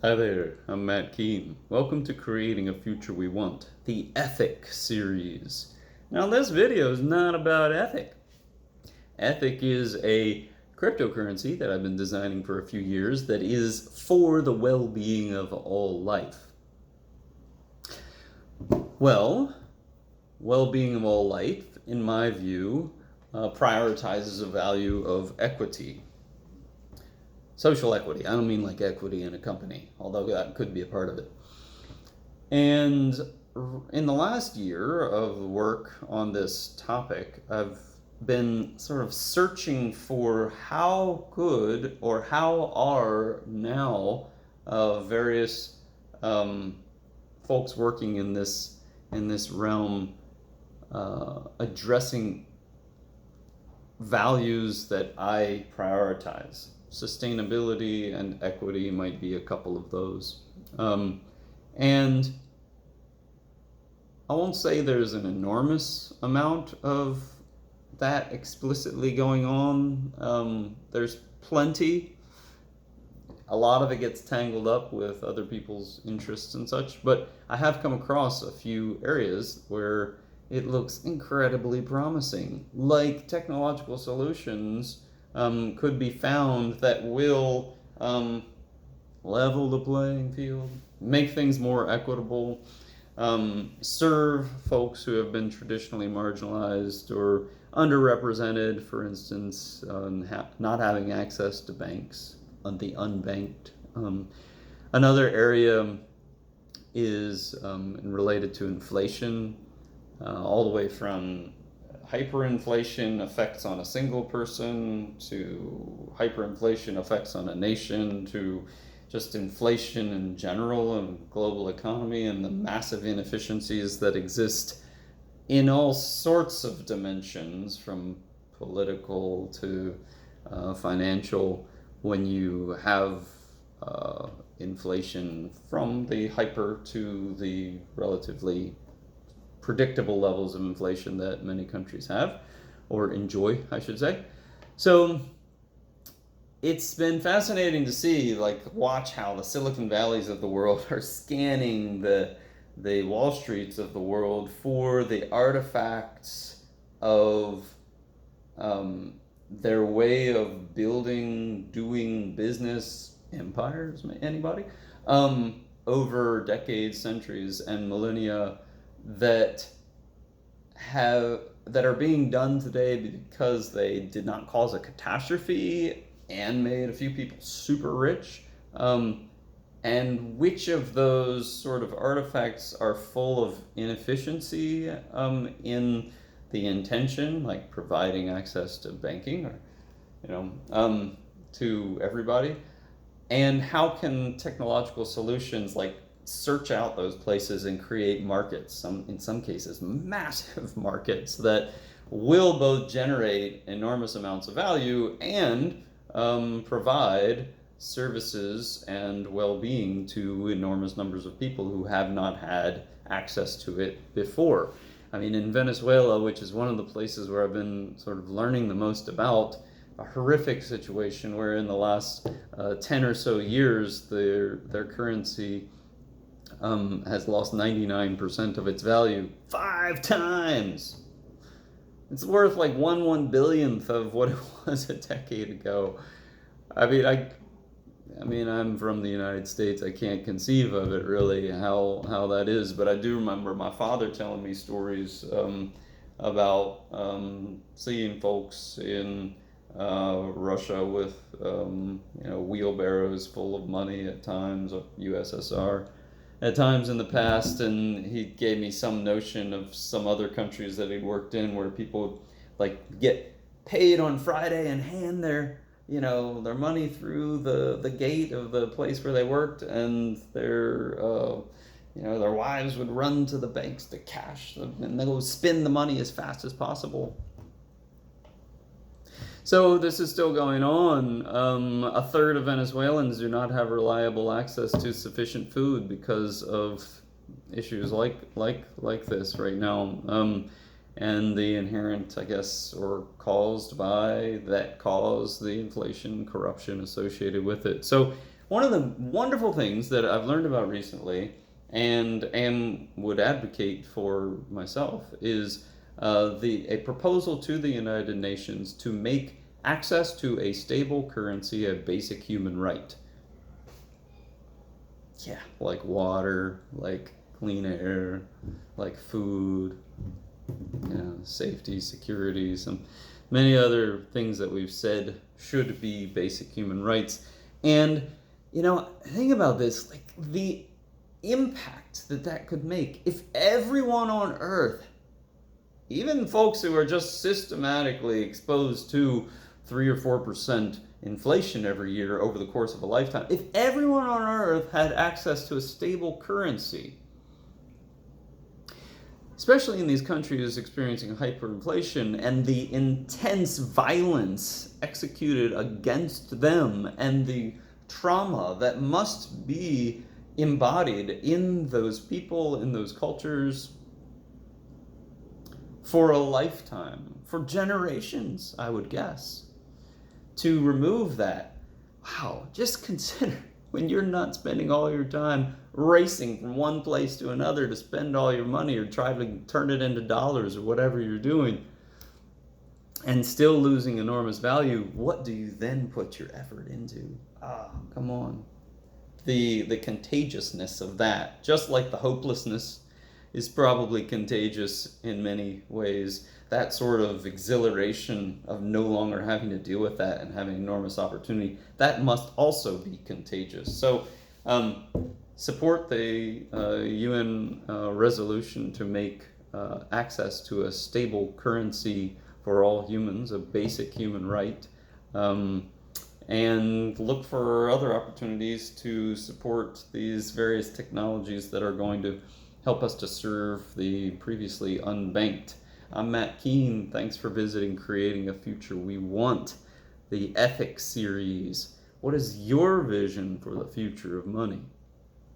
Hi there, I'm Matt Keene. Welcome to Creating a Future We Want, the Ethic series. Now, this video is not about ethic. Ethic is a cryptocurrency that I've been designing for a few years that is for the well being of all life. Well being of all life, in my view, prioritizes the value of equity. Social equity. I don't mean like equity in a company, although that could be a part of it. And in the last year of work on this topic, I've been sort of searching for how good or how are now various folks working in this realm addressing values that I prioritize. Sustainability and equity might be a couple of those. And I won't say there's an enormous amount of that explicitly going on. There's plenty. A lot of it gets tangled up with other people's interests and such, but I have come across a few areas where it looks incredibly promising, like technological solutions could be found that will level the playing field, make things more equitable, serve folks who have been traditionally marginalized or underrepresented, for instance, not having access to banks, the unbanked. Another area is related to inflation, all the way from hyperinflation effects on a single person to hyperinflation effects on a nation to just inflation in general and global economy and the massive inefficiencies that exist in all sorts of dimensions, from political to financial, when you have inflation from the hyper to the relatively predictable levels of inflation that many countries have, or enjoy, I should say. So it's been fascinating to see, watch how the Silicon Valleys of the world are scanning the Wall Streets of the world for the artifacts of their way of building, doing business empires, anybody, over decades, centuries, and millennia that are being done today because they did not cause a catastrophe and made a few people super rich. And which of those sort of artifacts are full of inefficiency in the intention, like providing access to banking or to everybody, and how can technological solutions like search out those places and create markets, in some cases massive markets that will both generate enormous amounts of value and provide services and well-being to enormous numbers of people who have not had access to it before. I mean, in Venezuela, which is one of the places where I've been sort of learning the most about, a horrific situation where in the last 10 or so years their currency has lost 99% of its value 5 times. It's worth like 1/1 billionth of what it was a decade ago. I mean, I'm from the United States. I can't conceive of it really how that is, but I do remember my father telling me stories about seeing folks in Russia with wheelbarrows full of money at times, of USSR at times in the past, and he gave me some notion of some other countries that he'd worked in where people like get paid on Friday and hand their money through the gate of the place where they worked, and their wives would run to the banks to cash them, and they go spend the money as fast as possible. So this is still going on. A third of Venezuelans do not have reliable access to sufficient food because of issues like this right now, and the inherent, I guess, or caused by that cause the inflation, corruption associated with it. So one of the wonderful things that I've learned about recently and would advocate for myself is a proposal to the United Nations to make access to a stable currency a basic human right. Yeah, like water, like clean air, like food, safety, security, some many other things that we've said should be basic human rights. And think about this, like the impact that could make if everyone on Earth, even folks who are just systematically exposed to 3 or 4% inflation every year over the course of a lifetime, if everyone on Earth had access to a stable currency, especially in these countries experiencing hyperinflation and the intense violence executed against them and the trauma that must be embodied in those people, in those cultures, for a lifetime, for generations, I would guess. To remove that, wow, just consider when you're not spending all your time racing from one place to another to spend all your money or try to turn it into dollars or whatever you're doing, and still losing enormous value, what do you then put your effort into? Come on. The contagiousness of that, just like the hopelessness is probably contagious in many ways, that sort of exhilaration of no longer having to deal with that and having enormous opportunity, that must also be contagious. So support the UN resolution to make access to a stable currency for all humans a basic human right, and look for other opportunities to support these various technologies that are going to help us to serve the previously unbanked. I'm Matt Keene. Thanks for visiting Creating a Future We Want, the Ethics series. What is your vision for the future of money?